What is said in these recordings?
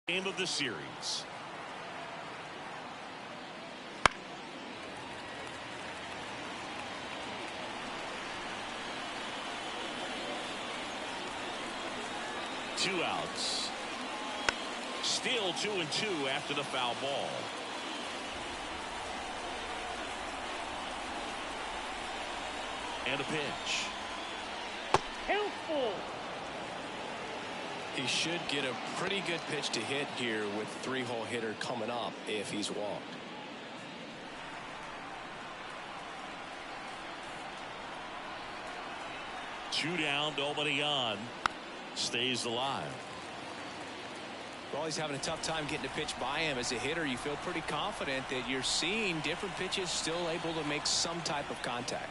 Game of the series. Two outs. Still 2-2 after the foul ball. And a pitch. Helpful. He should get a pretty good pitch to hit here with three-hole hitter coming up if he's walked. Two down, nobody on. Stays alive. Well, he's having a tough time getting a pitch by him. As a hitter, you feel pretty confident that you're seeing different pitches still able to make some type of contact.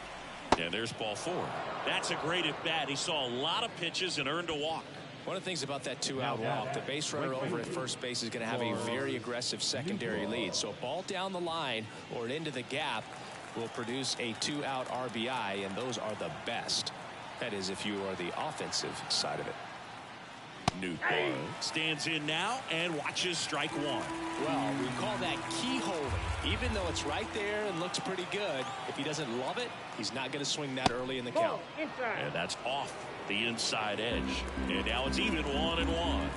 And there's ball four. That's a great at bat. He saw a lot of pitches and earned a walk. One of the things about that two-out walk, the base runner over at first base is going to have a very aggressive secondary lead. So a ball down the line or into the gap will produce a two-out RBI, and those are the best. That is, if you are the offensive side of it. Newton stands in now and watches strike one. Well, we call that keyholing. Even though it's right there and looks pretty good, if he doesn't love it, he's not going to swing that early in the count. And that's off the inside edge. And now it's even 1-1.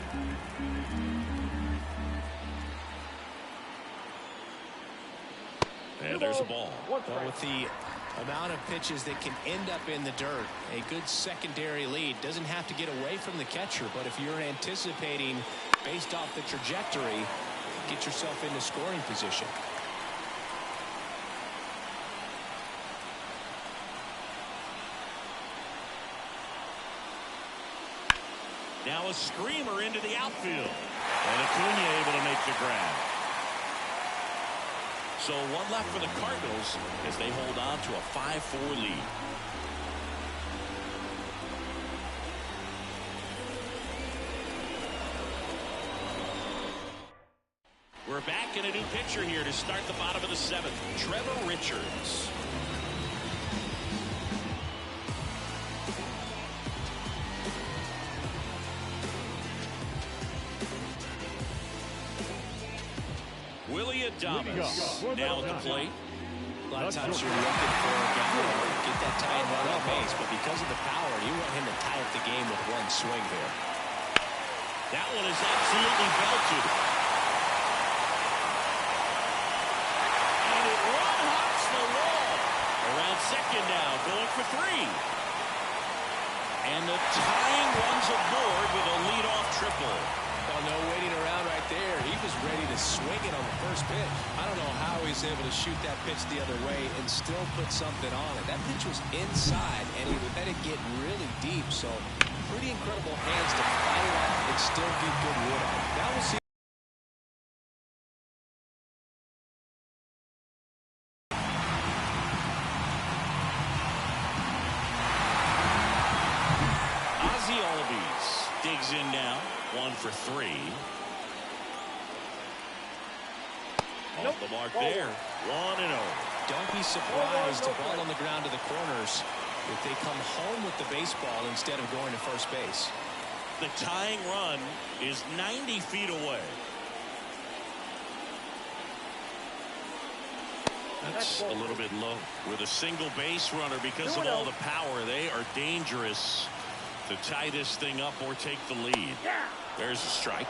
And there's a ball. Well, with the amount of pitches that can end up in the dirt, a good secondary lead doesn't have to get away from the catcher, but if you're anticipating based off the trajectory, get yourself into scoring position. Now a screamer into the outfield. And Acuna able to make the grab. So one left for the Cardinals as they hold on to a 5-4 lead. We're back in a new pitcher here to start the bottom of the seventh. Trevor Richards. Adames now at the plate. A lot of times you're looking for a guy to get that tying run on base, but because of the power, you want him to tie up the game with one swing here. That one is absolutely belted. And it one-hops the wall. Around second now, going for three. And the tying runs aboard with a leadoff triple. Well, no waiting around right there. He was ready to swing it on the first pitch. I don't know how he's able to shoot that pitch the other way and still put something on it. That pitch was inside, and he let it get really deep. So pretty incredible hands to fight it off and still get good wood on it. Now we'll see. Digs in now, 1 for 3. Off the mark there, 1-0. Don't be surprised to ball on the ground to the corners if they come home with the baseball instead of going to first base. The tying run is 90 feet away. That's a little bit low. With a single base runner, because of all the power, they are dangerous to tie this thing up or take the lead. There's a strike.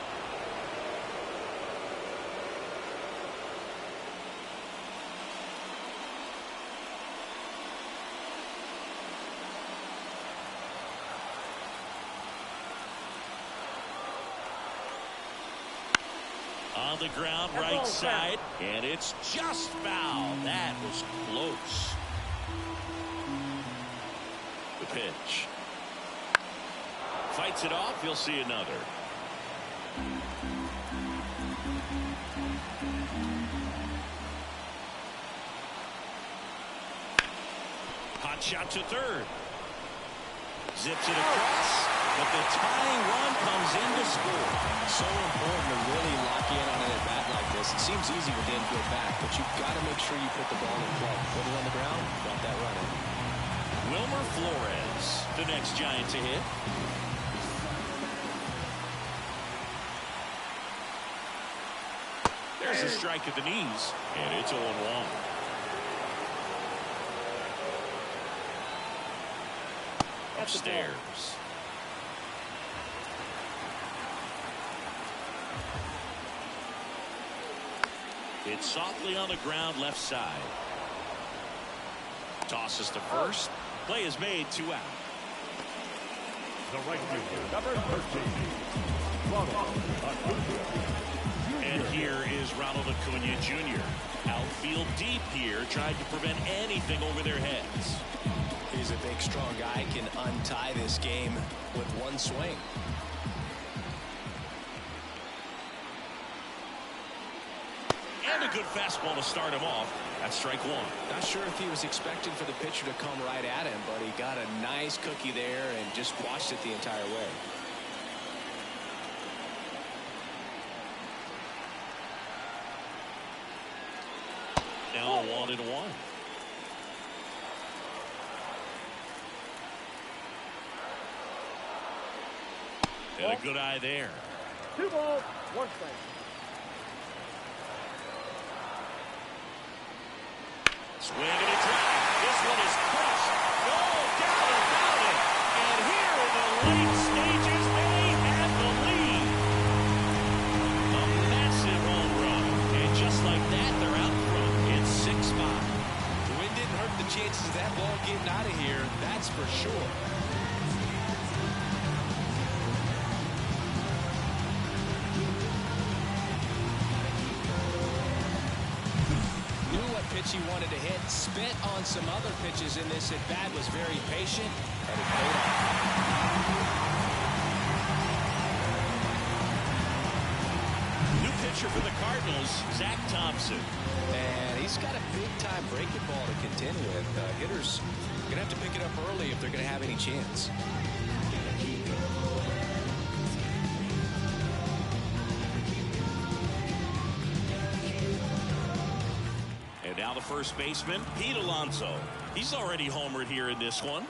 On the ground, right side, and it's just foul. That was close. The pitch. Fights it off. You'll see another. Hot shot to third. Zips it across, but the tying run comes in to score. So important to really lock in on an at-bat like this. It seems easy with the infield back, but you've got to make sure you put the ball in play. Put it on the ground, got that running. Wilmer Flores, the next Giant to hit. There's a strike at the knees, and it's 0-1. Upstairs. It's softly on the ground left side. Tosses to first. Play is made, 2 out. The right fielder, number 13, and here is Ronald Acuna Jr. Outfield deep here, trying to prevent anything over their heads. He's a big, strong guy, can untie this game with one swing. And a good fastball to start him off. That's strike 1. Not sure if he was expecting for the pitcher to come right at him, but he got a nice cookie there and just watched it the entire way. Now 1-1. And a good eye there. 2 balls, 1 strike. Swing and a drive. This one is crushed. No, down and down it. And here in the late stages, they have the lead. A massive home run. And just like that, they're out front. It's 6-5. The wind didn't hurt the chances of that ball getting out of here, that's for sure. Pitch he wanted to hit, spent on some other pitches in this at bat, was very patient, and it paid off. New pitcher for the Cardinals, Zach Thompson. And he's got a big-time breaking ball to contend with. Hitters going to have to pick it up early if they're going to have any chance. Now the first baseman, Pete Alonso. He's already homered here in this one.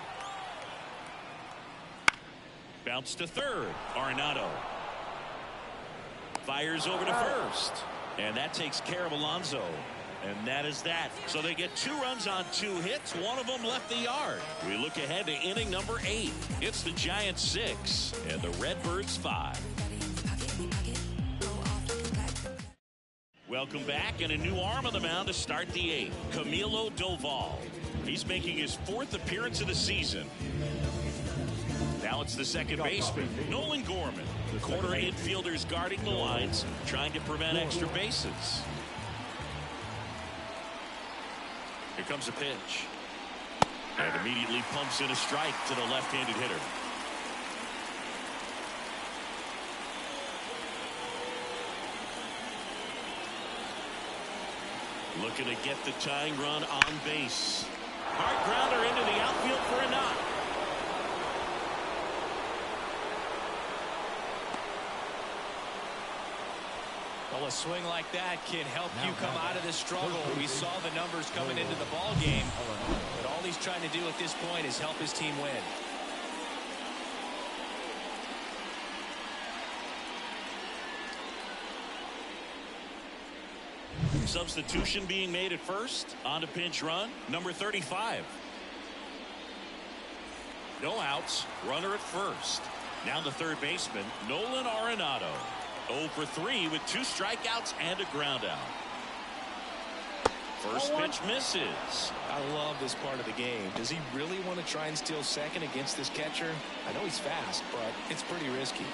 Bounce to third. Arenado fires over to first. And that takes care of Alonso. And that is that. So they get 2 runs on 2 hits. One of them left the yard. We look ahead to inning number 8. It's the Giants 6 and the Redbirds 5. Welcome back, and a new arm on the mound to start the 8th. Camilo Doval. He's making his 4th appearance of the season. Now it's the second baseman, Nolan Gorman. Corner infielders guarding the lines, trying to prevent extra bases. Here comes a pitch. And immediately pumps in a strike to the left-handed hitter. Looking to get the tying run on base. Hard grounder into the outfield for a knock. Well, a swing like that can help you come out of this struggle. We saw the numbers coming into the ball game, but all he's trying to do at this point is help his team win. Substitution being made at first. On to pinch run, number 35. No outs, runner at first. Now the third baseman, Nolan Arenado. 0 for 3 with 2 strikeouts and a ground out. First pitch misses. I love this part of the game. Does he really want to try and steal second against this catcher? I know he's fast, but it's pretty risky.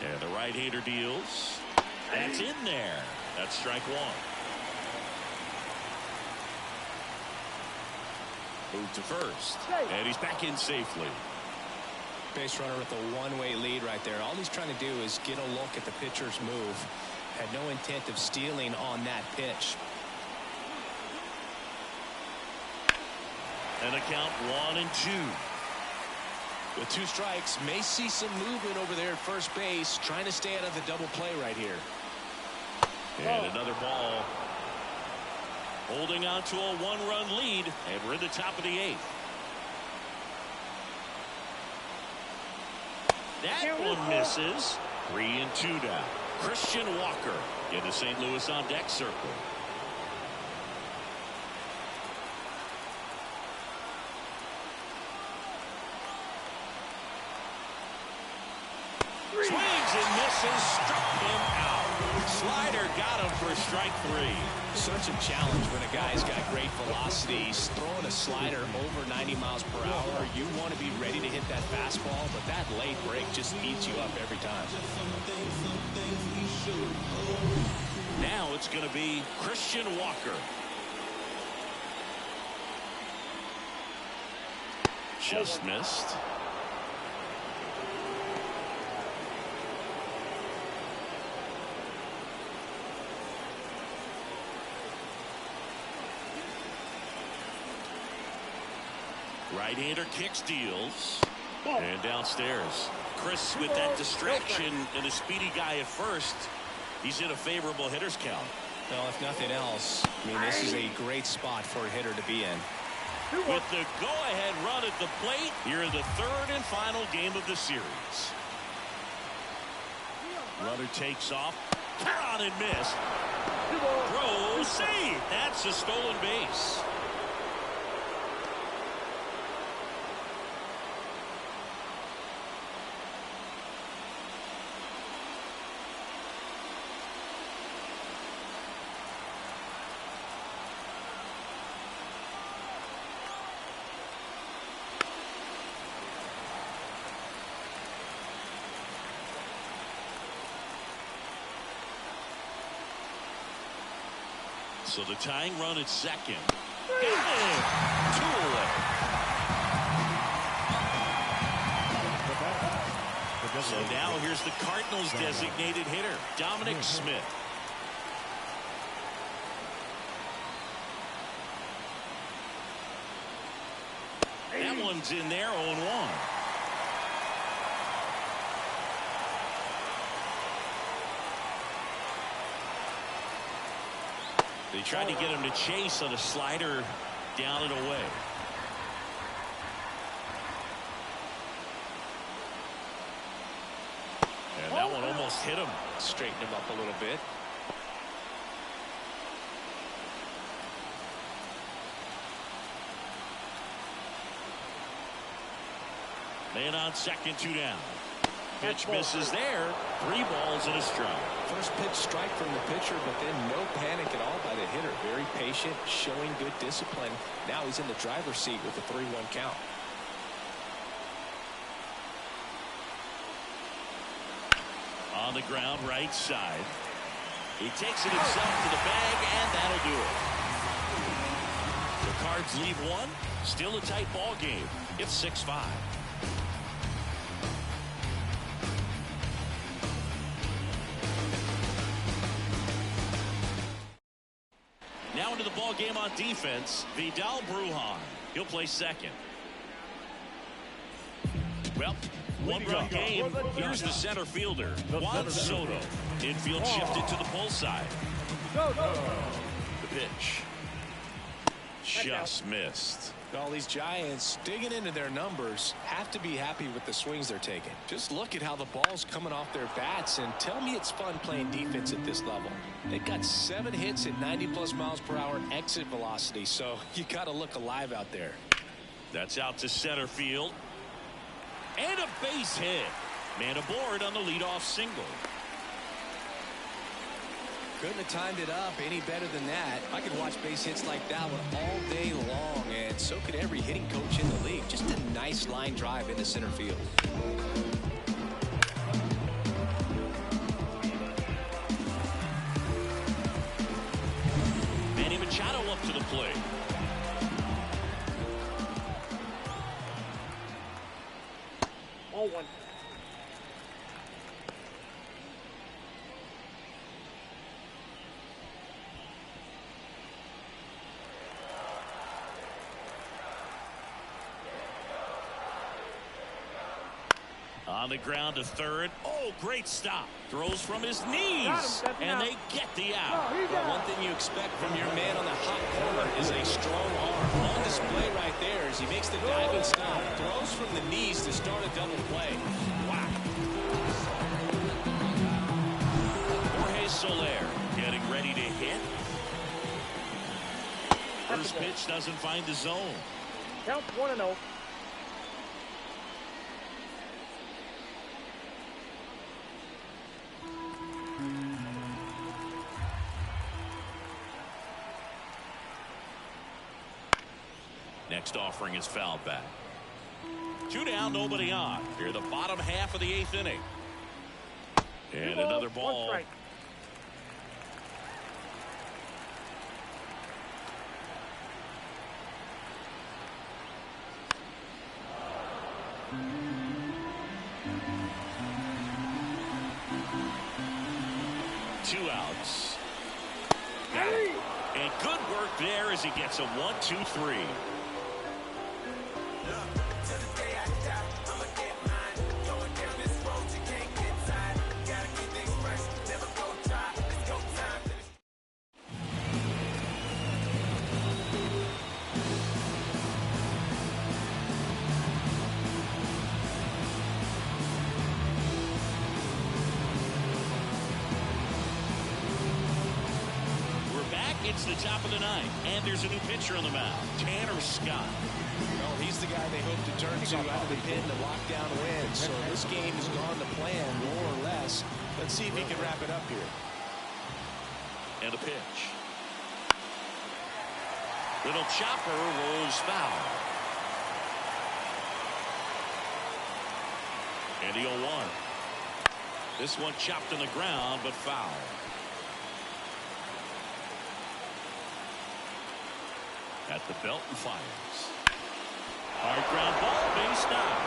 And the right-hander deals. That's in there. That's strike 1. Move to first. And he's back in safely. Base runner with a one-way lead right there. All he's trying to do is get a look at the pitcher's move. Had no intent of stealing on that pitch. And a count 1-2. With 2 strikes, may see some movement over there at first base, trying to stay out of the double play right here. And another ball. Holding on to a 1-run lead, and we're in the top of the 8th. That one misses. 3-2 now. Christian Walker in the St. Louis on deck circle. Swings and misses, struck him out. Slider got him for strike 3. Such a challenge when a guy's got great velocity. He's throwing a slider over 90 miles per hour. You want to be ready to hit that fastball, but that late break just eats you up every time. Now it's going to be Christian Walker. Just missed. Right-hander kicks, deals, and downstairs. Chris, with that distraction and a speedy guy at first, he's in a favorable hitter's count. Well, if nothing else, I mean, this is a great spot for a hitter to be in. With the go-ahead run at the plate, here in the third and final game of the series. Runner takes off, on and missed. Throw, save. That's a stolen base. So the tying run at second. Got it. 2 away. So now here's the Cardinals' designated hitter, Dominic Smith. That one's in there, 0-1. They tried to get him to chase on a slider down and away. And that one almost hit him. Straighten him up a little bit. Man on second, 2 down. Pitch misses there. 3 balls and a strike. First pitch strike from the pitcher, but then no panic at all by the hitter. Very patient, showing good discipline. Now he's in the driver's seat with a 3-1 count. On the ground, right side. He takes it himself to the bag, and that'll do it. The Cards leave 1. Still a tight ball game. It's 6-5. Now into the ball game on defense, Vidal Brujan. He'll play second. Well, 1 run game. Here's the center fielder, Juan Soto. Infield shifted to the pull side. The pitch. Just missed. All these Giants digging into their numbers have to be happy with the swings they're taking. Just look at how the ball's coming off their bats and tell me it's fun playing defense at this level. They've got 7 hits at 90+ miles per hour exit velocity, so you got to look alive out there. That's out to center field. And a base hit. Man aboard on the leadoff single. Couldn't have timed it up any better than that. I could watch base hits like that one all day long, and so could every hitting coach in the league. Just a nice line drive into center field. Manny Machado up to the plate. All 1. On the ground to third. Oh, great stop. Throws from his knees. And they get the out. Well, one thing you expect from your man on the hot corner is a strong arm. On display right there as he makes the diving stop. Throws from the knees to start a double play. Wow. Soler getting ready to hit. First pitch doesn't find the zone. Count 1-0. Next offering is fouled back. 2 down, nobody on. Here, the bottom half of the 8th inning. And another ball. 1 strike. Two outs. Got it. And good work there as he gets a 1-2-3. It's the top of the 9th, and there's a new pitcher on the mound, Tanner Scott. Well, he's the guy they hope to turn to out of the pen to lock down wins. So this game has gone to plan, more or less. Let's see if he can wrap it up here. And a pitch. Little chopper rolls foul. And the 0-1. This one chopped on the ground, but foul. At the belt and fires. Hard ground ball, base down.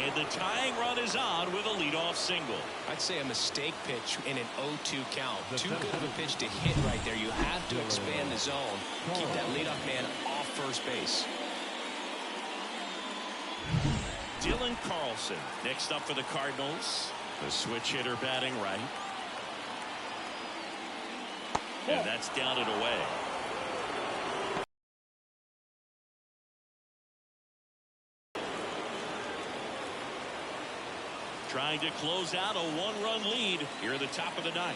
And the tying run is on with a leadoff single. I'd say a mistake pitch in an 0-2 count. Too good of a pitch to hit right there. You have to expand the zone. Keep that leadoff man off first base. Dylan Carlson next up for the Cardinals. The switch hitter batting right. And that's down and away. Trying to close out a 1-run lead here at the top of the 9th.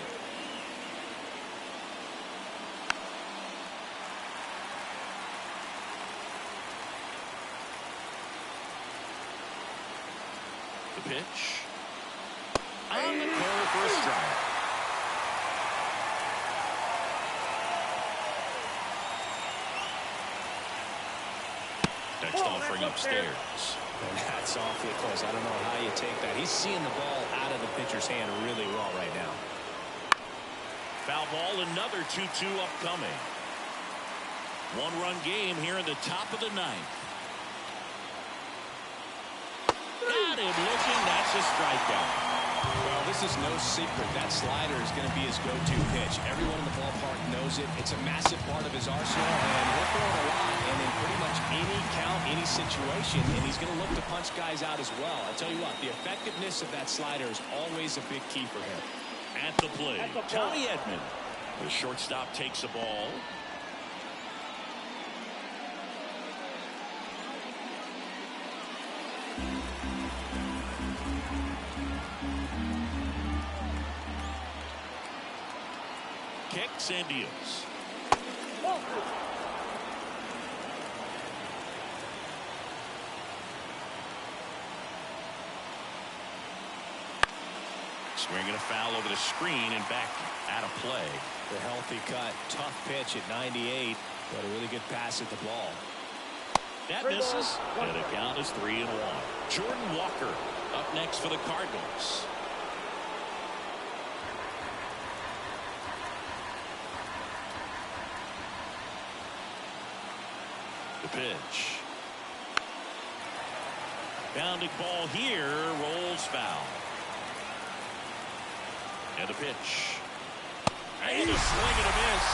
The pitch. On the corner for a strike. Next offering upstairs. And that's awfully close. I don't know how you take that. He's seeing the ball out of the pitcher's hand really well right now. Foul ball, another 2-2 upcoming. 1-run game here in the top of the 9th. Got him looking. That's a strikeout. Well, this is no secret. That slider is going to be his go-to pitch. Everyone in the ballpark knows it. It's a massive part of his arsenal, and he'll throw it a lot. And in pretty much any count, any situation, and he's going to look to punch guys out as well. I tell you what, the effectiveness of that slider is always a big key for him. At the plate, Tommy Edman. The shortstop takes the ball. Kicks and deals. Swinging a foul over the screen and back out of play. The healthy cut, tough pitch at 98, but a really good pass at the ball. That misses, and the count is 3-1. Jordan Walker up next for the Cardinals. The pitch. Bounding ball here, rolls foul. And the pitch. And a swing and a miss.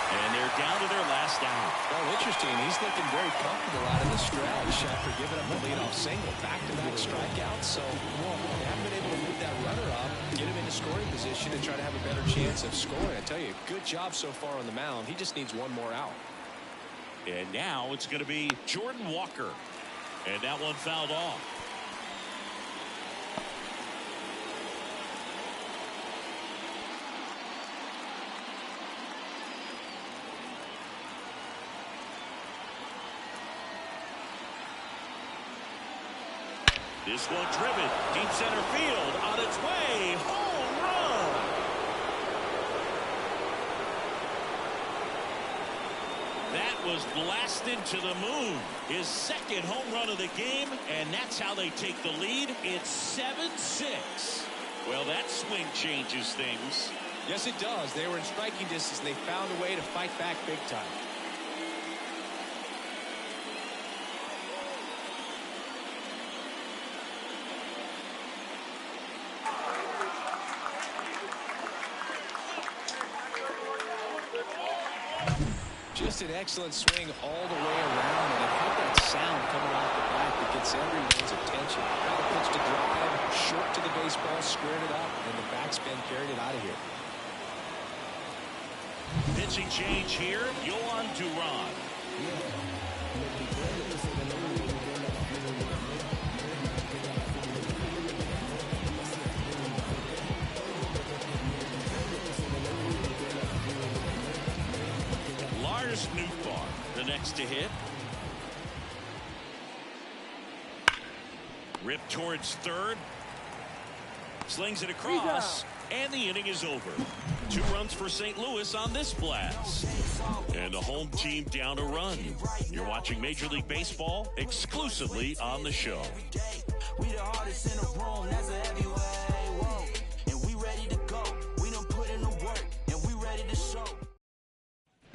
And they're down to their last out. Well, interesting. He's looking very comfortable out of the stretch after giving up the leadoff single. Back-to-back strikeouts. So they haven't been able to move that runner up, get him into scoring position, and try to have a better chance of scoring. I tell you, good job so far on the mound. He just needs one more out. And now it's going to be Jordan Walker. And that one fouled off. This one driven deep center field on its way. Home run. That was blasted to the moon. His second home run of the game, and that's how they take the lead. It's 7-6. Well, that swing changes things. Yes, it does. They were in striking distance, and they found a way to fight back big time. Just an excellent swing all the way around, and it had that sound coming off the bat that gets everyone's attention. Got a pitch to drive, short to the baseball, squared it up, and the backspin carried it out of here. Pitching change here, Yohan Duran. Newbar, the next to hit. Ripped towards third. Slings it across, and the inning is over. 2 runs for St. Louis on this blast. And the home team down a run. You're watching Major League Baseball exclusively on the show. We the hardest in the room, that's a heavyweight. Whoa. And we ready to go. We done put in the work, and we ready to show.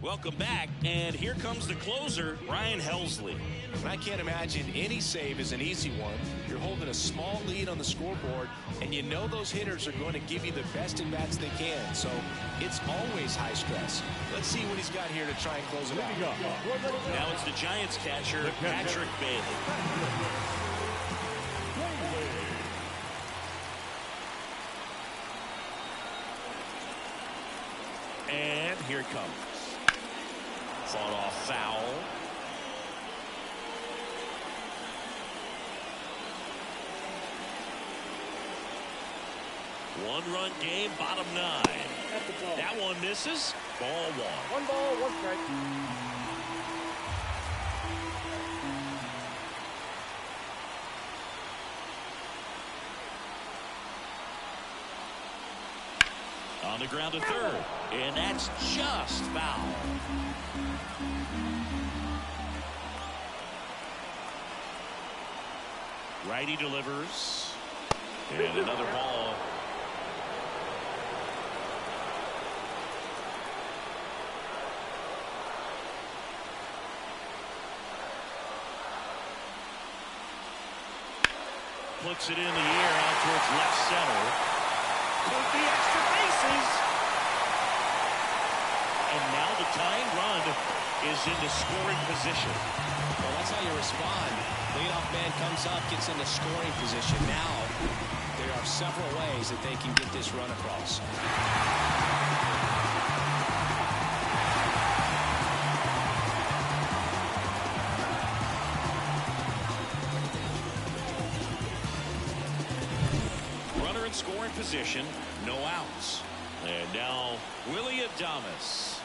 Welcome back, and here comes the closer, Ryan Helsley. And I can't imagine any save is an easy one. You're holding a small lead on the scoreboard, and you know those hitters are going to give you the best at-bats they can, so it's always high stress. Let's see what he's got here to try and close it out. Now it's the Giants catcher, Patrick Bailey. And here it comes. Fought off foul. One-run game, bottom 9. That one misses. Ball 1. 1 ball, 1 strike. On the ground to third, and that's just foul. Righty delivers, and another ball. Puts it in the air out towards left center. Could be extra bases. And now the tying run is into scoring position. Well, that's how you respond. Leadoff man comes up, gets into scoring position. Now there are several ways that they can get this run across. Runner in scoring position, no outs. And now Willie Adames.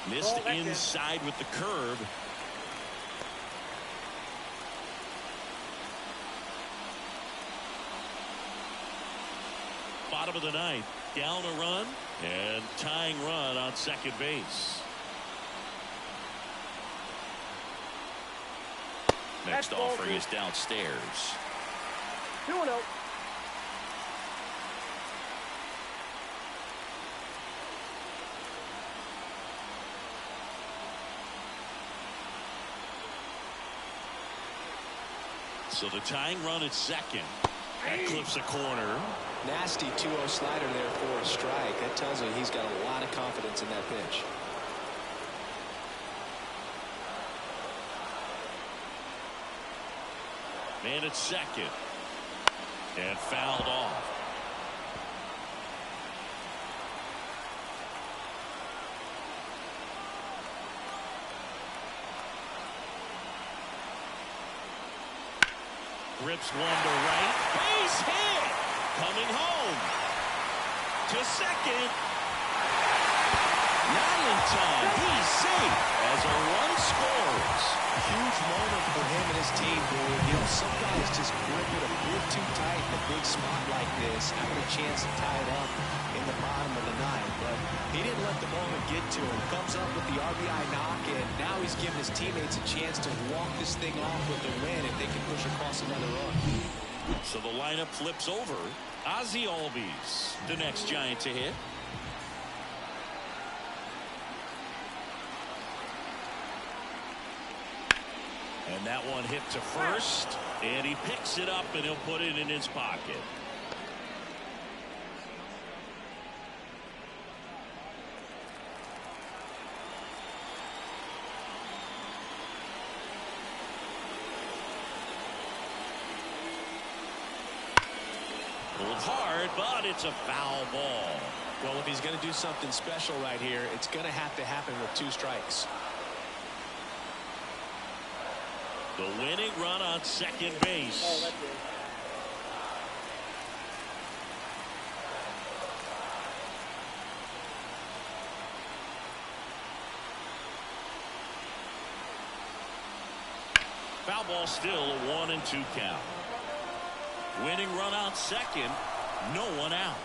Missed inside with the curve. Bottom of the 9th, down a run and tying run on second base. Next offering is downstairs. 2-0. So the tying run at second. That clips a corner. Nasty 2-0 slider there for a strike. That tells you he's got a lot of confidence in that pitch. Man at second. And fouled off. Rips one to right. Base hit. Coming home. To second. Not in time. He's safe as a run scores. Huge moment for him and his team, Billy. You know, some guys just grip it a bit too tight in a big spot like this, having a chance to tie it up in the bottom of the ninth. But he didn't let the moment get to him. Comes up with the RBI knock, and now he's giving his teammates a chance to walk this thing off with the win if they can push across another run. So the lineup flips over. Ozzie Albies, the next Giant to hit. And that one hit to first, and he picks it up and he'll put it in his pocket. Pulled hard, but it's a foul ball. Well, if he's going to do something special right here, it's going to have to happen with 2 strikes. The winning run on second base. Oh, that's it. Foul ball, still a 1-2 count. Winning run on second, no one out.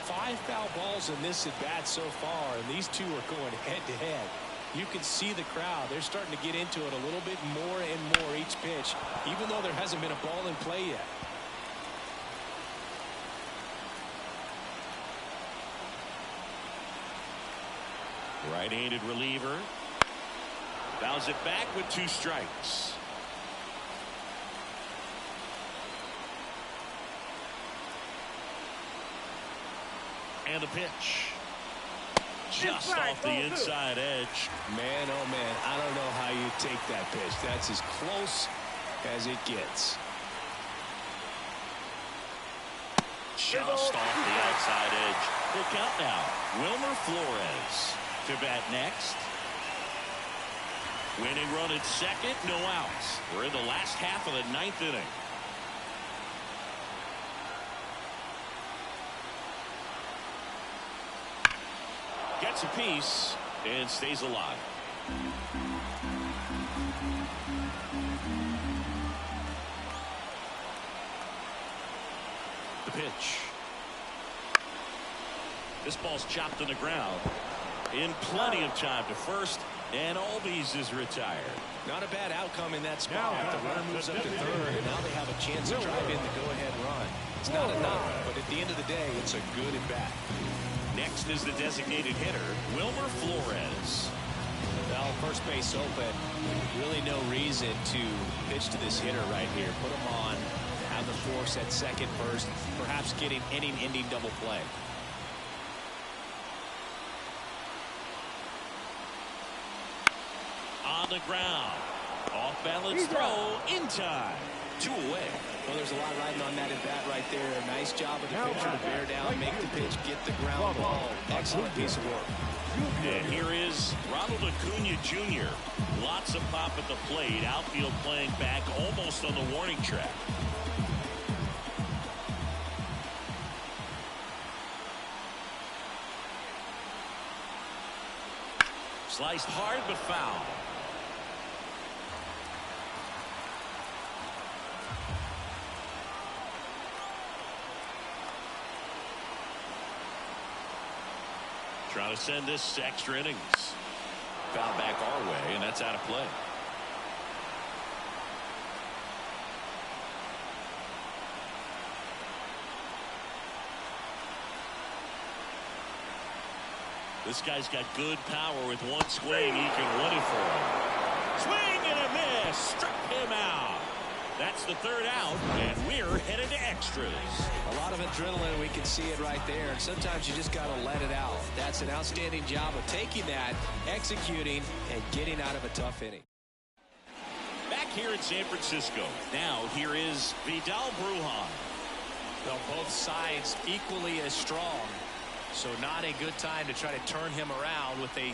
Five foul balls in this at bat so far, and these two are going head to head. You can see the crowd. They're starting to get into it a little bit more and more each pitch, even though there hasn't been a ball in play yet. Right-handed reliever. Fouls it back with 2 strikes. And a pitch. Just off the inside edge. Man, oh man, I don't know how you take that pitch. That's as close as it gets. Just off the outside edge. Full count now. Wilmer Flores to bat next. Winning run at second, no outs. We're in the last half of the 9th inning. Gets a piece and stays alive. The pitch. This ball's chopped to the ground. In plenty of time to first, and Albies is retired. Not a bad outcome in that spot. The runner moves up to third, and now they have a chance to drive in the go-ahead run. It's not enough, but at the end of the day, it's a good at bat. Next is the designated hitter, Wilmer Flores. Well, first base open. Really no reason to pitch to this hitter right here. Put him on, have the force at second first, perhaps getting inning-ending double play. On the ground. Off balance throw in time. 2 away. Well, there's a lot riding on that at bat right there. Nice job of the pitcher to bear down, make the pitch, get the ground ball. Excellent piece of work. And here is Ronald Acuna Jr. Lots of pop at the plate. Outfield playing back almost on the warning track. Sliced hard but foul. Trying to send this to extra innings. Foul back our way, and that's out of play. This guy's got good power. With one swing, he can win it for him. Swing and a miss. Struck him out. That's the 3rd out, and we're headed to extras. A lot of adrenaline, we can see it right there, and sometimes you just got to let it out. That's an outstanding job of taking that, executing, and getting out of a tough inning. Back here in San Francisco. Now here is Vidal Brujan. Well, both sides equally as strong. So not a good time to try to turn him around with a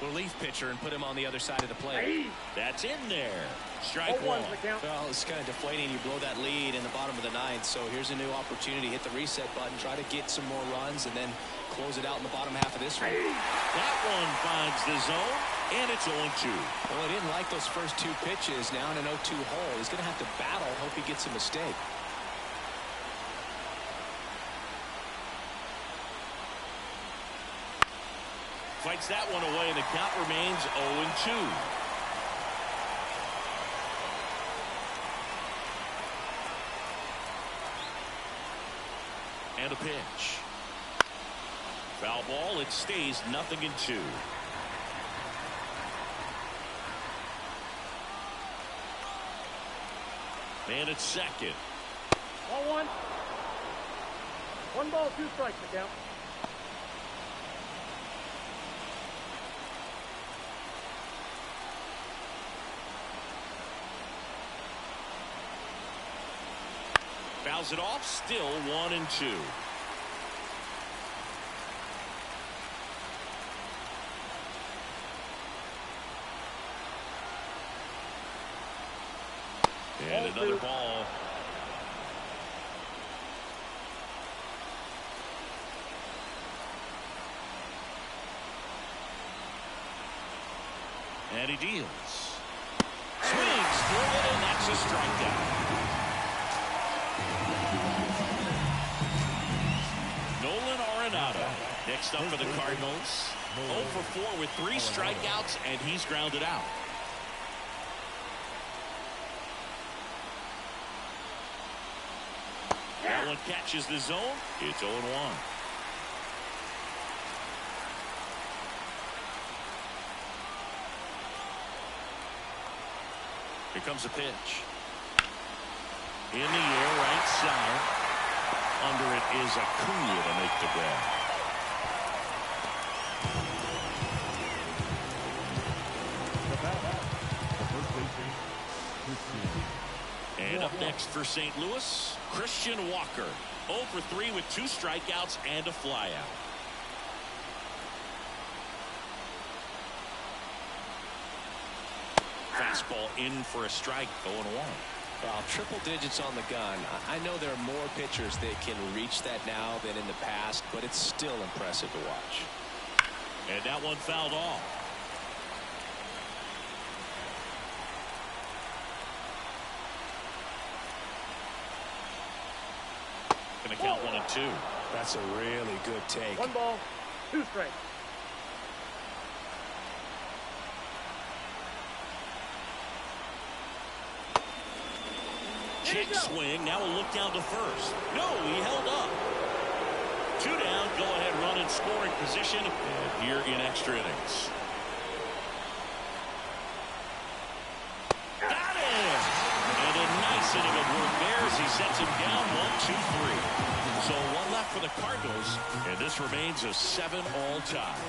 relief pitcher and put him on the other side of the plate. That's in there. Strike one. Well, it's kind of deflating. You blow that lead in the bottom of the ninth. So here's a new opportunity. Hit the reset button. Try to get some more runs and then close it out in the bottom half of this one. That one finds the zone, and it's 0-2. Well, he didn't like those first two pitches. Now in an 0-2 hole. He's going to have to battle. Hope he gets a mistake. Fights that one away, and the count remains 0-2. And a pitch. Foul ball. It stays 0-2. Man at second. 1-1. 1 ball, 2 strikes to count. Fouls it off. Still 1-2. And another ball. And he deals. Swings through it, and that's a strikeout. Next up for the Cardinals. 0 for 4 with 3 strikeouts, and he's grounded out. That one catches the zone. It's 0-1. Here comes a pitch. In the air, right side. Under it is Acuna to make the grab. And up next for St. Louis, Christian Walker. 0 for 3 with 2 strikeouts and a flyout. Fastball in for a strike. 0-1. Well, triple digits on the gun. I know there are more pitchers that can reach that now than in the past, but it's still impressive to watch. And that one fouled off. Going to count 1-2. That's a really good take. 1 ball, 2 strikes. Check swing. Now a look down to first. No, he held up. 2 down. Go ahead run in scoring position. And here in extra innings. Got him! And a nice inning of work there as he sets him down 1-2-3. So 1 left for the Cardinals, and this remains a 7-all tie.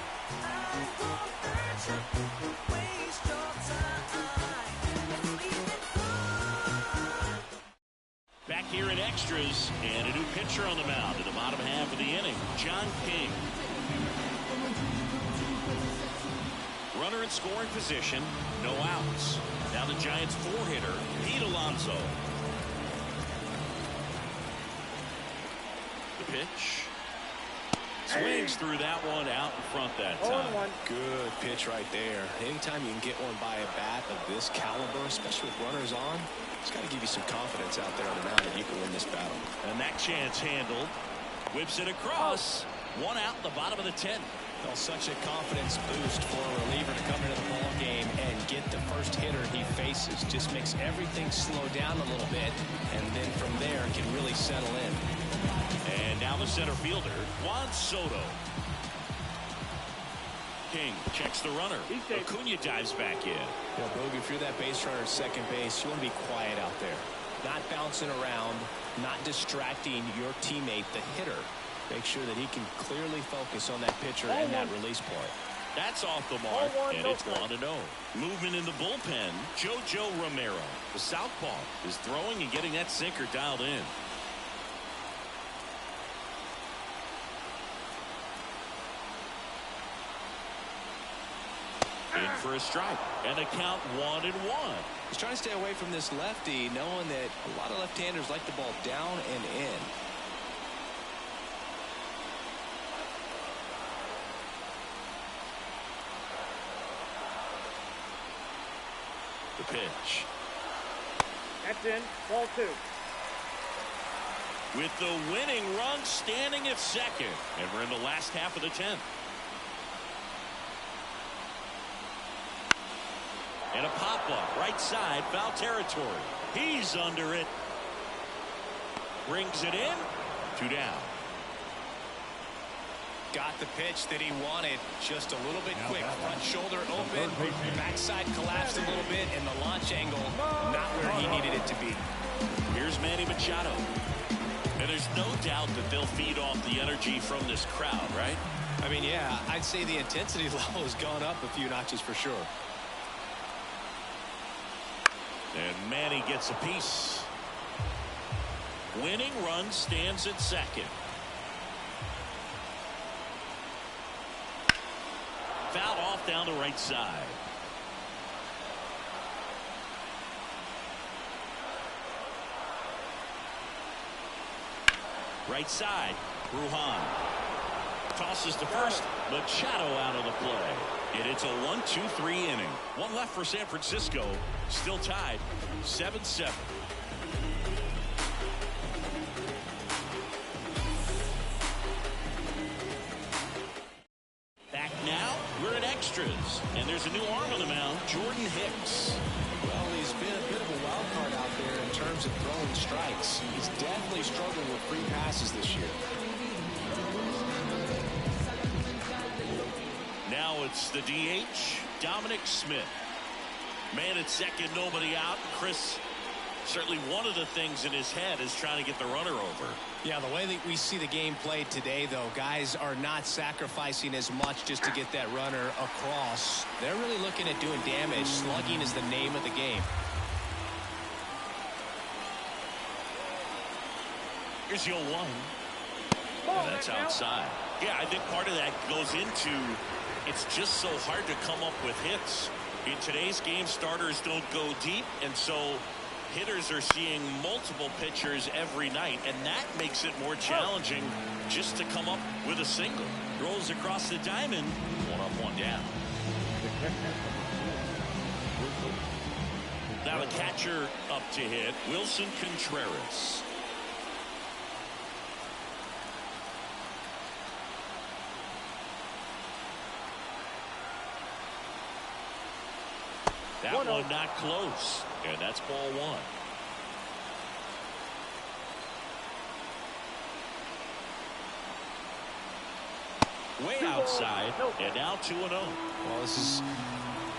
Back here in extras, and a new pitcher on the mound in the bottom half of the inning, John King. Runner in scoring position, no outs. Now the Giants' 4-hitter, Pete Alonso. The pitch. Swings through that one out in front that time. Good pitch right there. Anytime you can get one by a bat of this caliber, especially with runners on, it's got to give you some confidence out there on the mound that you can win this battle. And that chance handled. Whips it across. 1 out in the bottom of the 10th. Well, such a confidence boost for a reliever to come into the ball game and get the first hitter he faces. Just makes everything slow down a little bit, and then from there can really settle in. And now the center fielder, Juan Soto. King checks the runner. Acuna dives back in. Well, Boog, if you're that base runner at second base, you want to be quiet out there. Not bouncing around, not distracting your teammate, the hitter. Make sure that he can clearly focus on that pitcher and that release point. That's off the mark, Ball 1, and no it's strike. 1-0. Movement in the bullpen. JoJo Romero, the southpaw, is throwing and getting that sinker dialed in. In for a strike, and a count 1-1. He's trying to stay away from this lefty, knowing that a lot of left-handers like the ball down and in. The pitch. That's in. Ball 2. With the winning run standing at second, and we're in the last half of the 10th. And a pop-up, right side, foul territory. He's under it. Brings it in. 2 down. Got the pitch that he wanted. Just a little bit quick. Front shoulder open. Backside collapsed a little bit, and the launch angle not where he needed it to be. Here's Manny Machado. And there's no doubt that they'll feed off the energy from this crowd, right? I mean, yeah, I'd say the intensity level has gone up a few notches for sure. And Manny gets a piece. Winning run stands at second. Fouled off down the right side. Right side, Brujan. Tosses to first. Machado out of the play. And it's a 1-2-3 inning. One left for San Francisco. Still tied 7-7. Back now, we're at extras. And there's a new arm on the mound, Jordan Hicks. Well, he's been a bit of a wild card out there in terms of throwing strikes. He's definitely struggled with free passes this year. Now it's the DH, Dominic Smith. Man at second, nobody out. Chris, certainly one of the things in his head is trying to get the runner over. Yeah, the way that we see the game played today, though, guys are not sacrificing as much just to get that runner across. They're really looking at doing damage. Slugging is the name of the game. Here's the 0-1. And that's outside. Yeah, I think part of that goes into it's just so hard to come up with hits. In today's game, starters don't go deep, and so hitters are seeing multiple pitchers every night, and that makes it more challenging just to come up with a single. Rolls across the diamond, 1 up, 1 down. Now the catcher up to hit, Wilson Contreras. That one not close, and that's ball 1. Way outside, and now 2-0. Well, this is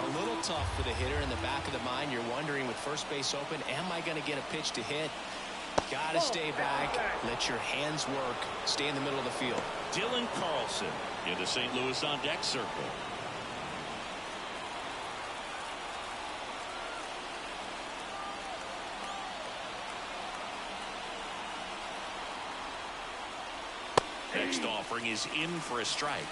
a little tough for the hitter. In the back of the mind, you're wondering with first base open, am I going to get a pitch to hit? Gotta stay back, let your hands work, stay in the middle of the field. Dylan Carlson into St. Louis on deck circle. Next offering is in for a strike.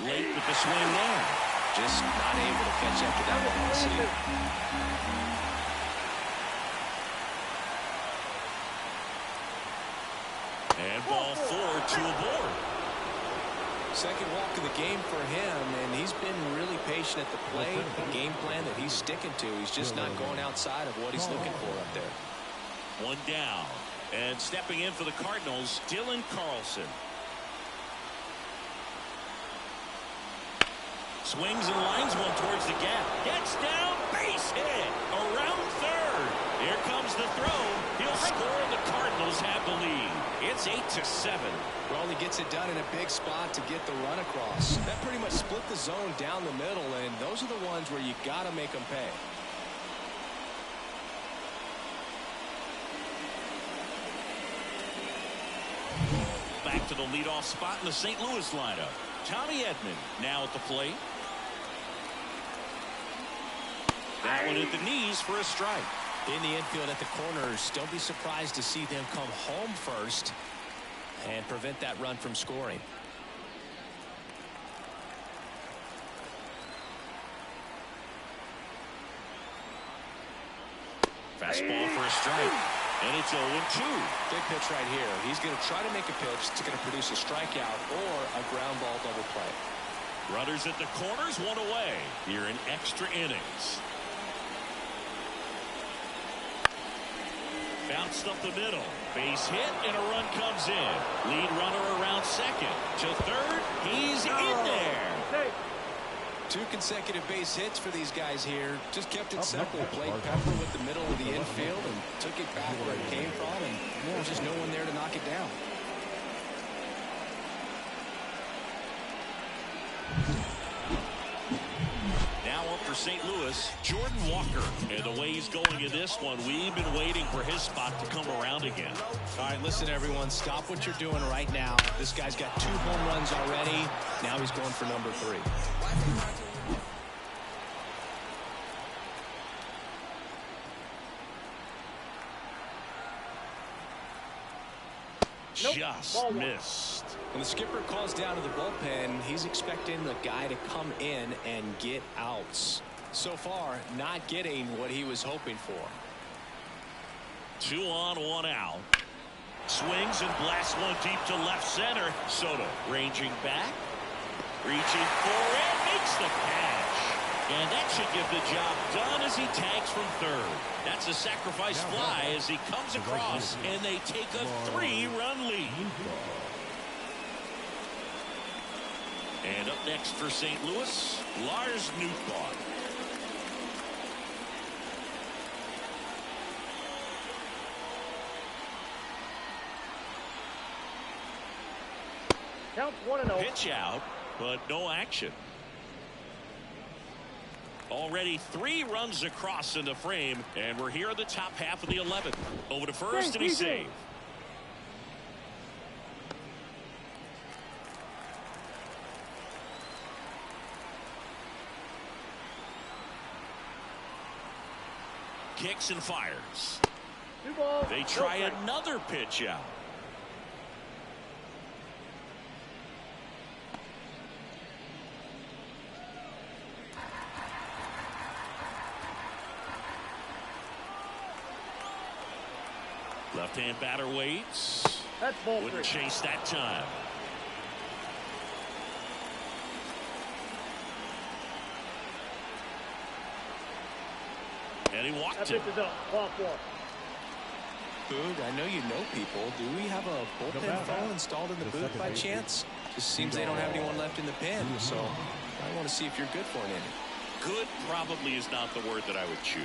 Late with the swing there. Just not able to catch after that velocity. And ball 4, 2 aboard. Second walk of the game for him, and he's been really patient at the plate. The game plan that he's sticking to, he's just not going outside of what he's looking for up there. 1 down. And stepping in for the Cardinals, Dylan Carlson. Swings and lines one towards the gap. Gets down, base hit. Around third. Here comes the throw. He'll score, and the Cardinals have the lead. It's 8-7. Well, he gets it done in a big spot to get the run across. That pretty much split the zone down the middle, and those are the ones where you got to make them pay. to the leadoff spot in the St. Louis lineup. Tommy Edman now at the plate. That one at the knees for a strike. In the infield at the corners, don't be surprised to see them come home first and prevent that run from scoring. Fastball for a strike. And it's 0-2. Big pitch right here. He's going to try to make a pitch that's going to produce a strikeout or a ground ball double play. Runners at the corners, one away here in extra innings. Bounced up the middle. Base hit and a run comes in. Lead runner around second. To third. He's in there. 2 consecutive base hits for these guys here. Just kept it simple. Played Pepper with the middle of the infield and took it back where it came from, and there's just no one there to knock it down. Now up for St. Louis, Jordan Walker. And the way he's going in this one, we've been waiting for his spot to come around again. All right, listen, everyone. Stop what you're doing right now. This guy's got 2 home runs already. Now he's going for number 3. Just missed. When the skipper calls down to the bullpen, he's expecting the guy to come in and get outs. So far, not getting what he was hoping for. 2 on, 1 out. Swings and blasts one deep to left center. Soto ranging back. Reaching for it. Makes the catch. And that should get the job done as he tags from third. That's a sacrifice fly as he comes across, and they take a 3-run lead. And up next for St. Louis, Lars Nootbaar. Counts 1-0. Pitch out, but no action. Already 3 runs across in the frame, and we're here in the top half of the 11th. Over to first, and he's saved. Kicks and fires. 2 balls. They try another pitch out. Left-hand batter waits. That's ball 3. Wouldn't chase that time. And he walked That him. pitch is up. Ball 4. Boog, I know you know people. Do we have a bullpen phone installed in the booth by chance? Just seems they don't have anyone left in the pen, so I want to see if you're good for an inning. Good probably is not the word that I would choose.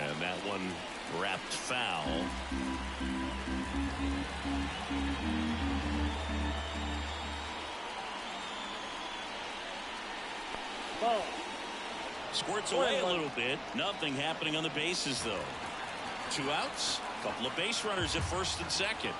And that one wrapped foul. Ball. Squirts away a little bit. Nothing happening on the bases, though. 2 outs. Couple of base runners at first and second.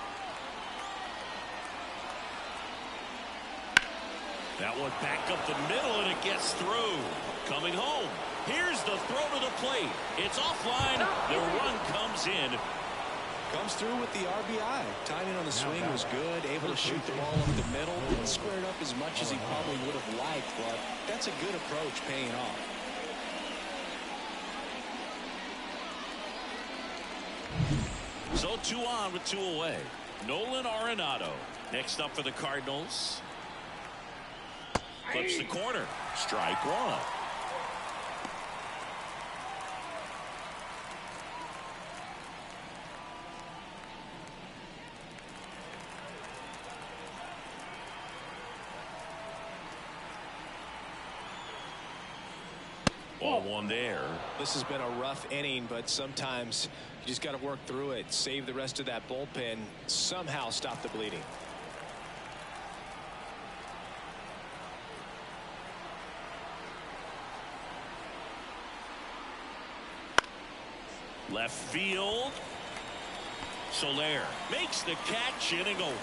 That one back up the middle, and it gets through. Coming home. Here's the throw to the plate. It's offline. The run comes in. Comes through with the RBI. Timing on the swing was good. Able to shoot the ball over the middle. Didn't square it up as much as he probably would have liked, but that's a good approach paying off. So 2 on with 2 away. Nolan Arenado next up for the Cardinals. Flips the corner. Strike 1. Ball 1 there. This has been a rough inning, but sometimes you just got to work through it, save the rest of that bullpen, somehow stop the bleeding. Left field. Soler makes the catch, inning over.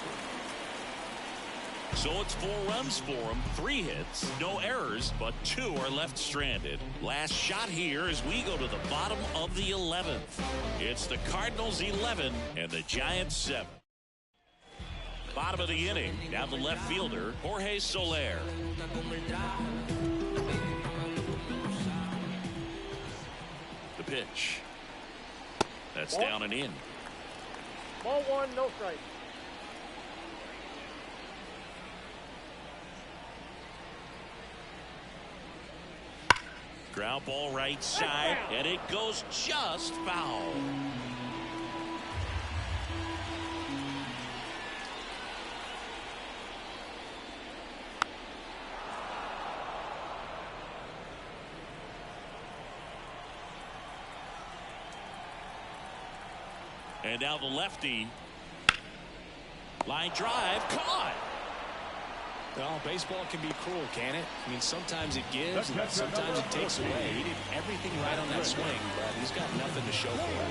So it's 4 runs for him, 3 hits, no errors, but 2 are left stranded. Last shot here as we go to the bottom of the 11th. It's the Cardinals 11 and the Giants 7. Bottom of the inning, down the left fielder, Jorge Soler. The pitch. That's down and in. Ball 1, no strike. Ground ball right side, and it goes just foul. And now the lefty. Line drive, caught. Well, baseball can be cruel, can it? I mean, sometimes it gives, and sometimes it takes away. He did everything right on that swing, but he's got nothing to show for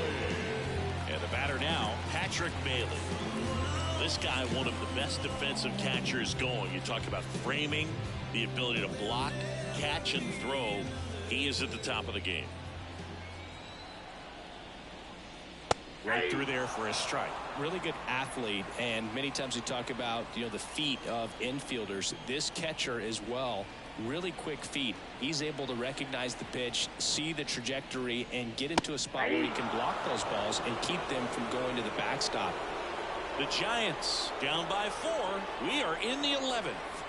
it. And the batter now, Patrick Bailey. This guy, one of the best defensive catchers going. You talk about framing, the ability to block, catch, and throw. He is at the top of the game. Right through there for a strike. Really good athlete, and many times we talk about, the feet of infielders. This catcher as well, really quick feet. He's able to recognize the pitch, see the trajectory, and get into a spot where he can block those balls and keep them from going to the backstop. The Giants down by 4. We are in the 11th.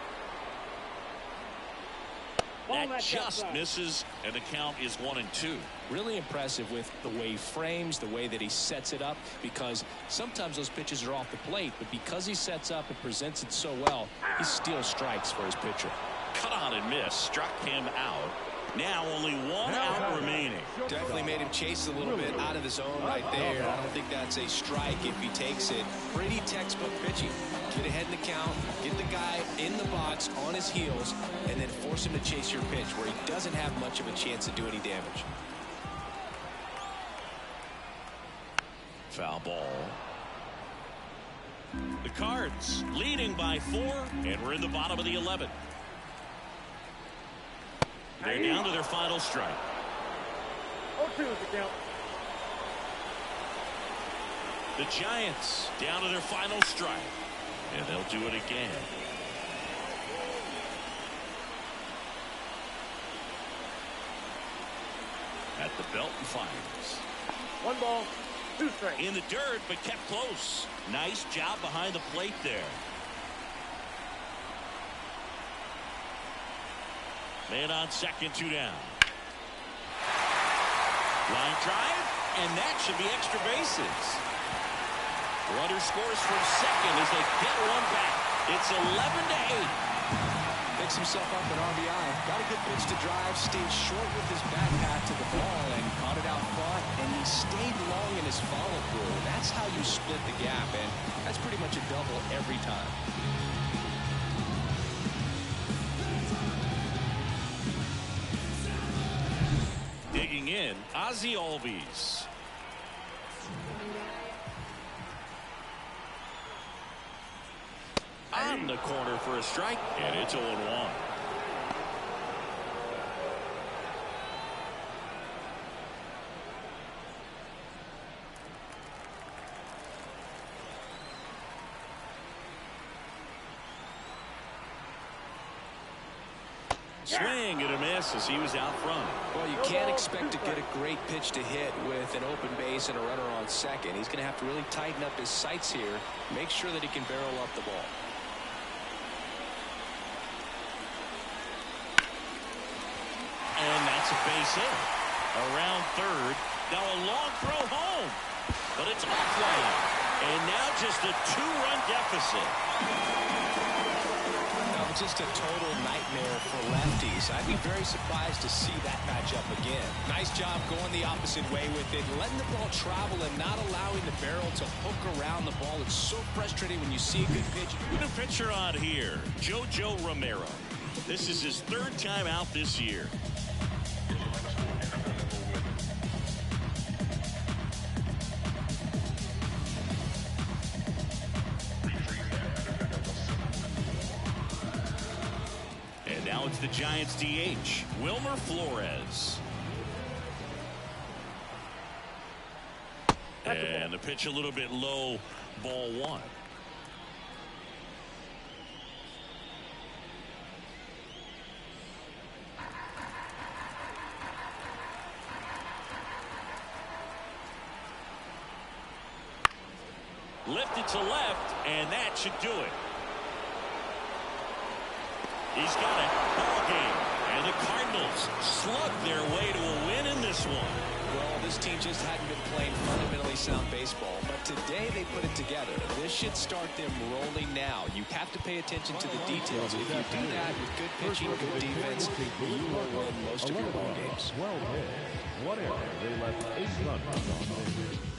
That just misses, and the count is 1-2. Really impressive with the way he frames, the way that he sets it up, because sometimes those pitches are off the plate, but because he sets up and presents it so well, he steals strikes for his pitcher. Cut on and miss, struck him out. Now only 1 out remaining. Definitely made him chase a little bit out of his zone right there. I don't think that's a strike if he takes it. Pretty textbook pitching. Get ahead in the count, get the guy in the box on his heels, and then force him to chase your pitch where he doesn't have much of a chance to do any damage. Foul ball. The Cards leading by 4, and we're in the bottom of the 11th. They're down to their final strike. 0-2 is the count. The Giants down to their final strike, and they'll do it again. At the belt and fires. 1 ball, 2 strikes. In the dirt, but kept close. Nice job behind the plate there. Man on second, 2 down. Line drive, and that should be extra bases. Runner scores from second as they get one back. It's 11-8. Picks himself up an RBI. Got a good pitch to drive, stayed short with his back path to the ball, and caught it out front, and he stayed long in his follow-through. That's how you split the gap, and that's pretty much a double every time. Digging in, Ozzie Albies. On the corner for a strike, and it's 0-1. Swing and a miss as he was out front. Well, you can't expect to get a great pitch to hit with an open base and a runner on second. He's going to have to really tighten up his sights here, make sure that he can barrel up the ball. And that's a base hit. Around third. Now a long throw home. But it's offline. And now just a 2-run deficit. Just a total nightmare for lefties. I'd be very surprised to see that matchup again. Nice job going the opposite way with it, letting the ball travel and not allowing the barrel to hook around the ball. It's so frustrating when you see a good pitch. With a pitcher on here, JoJo Romero. This is his 3rd time out this year. against the Giants DH, Wilmer Flores. And the pitch a little bit low, ball one. Lifted to left, and that should do it. He's got it. Ball game. And the Cardinals slug their way to a win in this one. Well, this team just hadn't been playing fundamentally sound baseball, but today they put it together. This should start them rolling now. You have to pay attention to the details. If you do that with good pitching, good defense, you will win most of your ball games. Well hit. What error? They left 8 runs on base.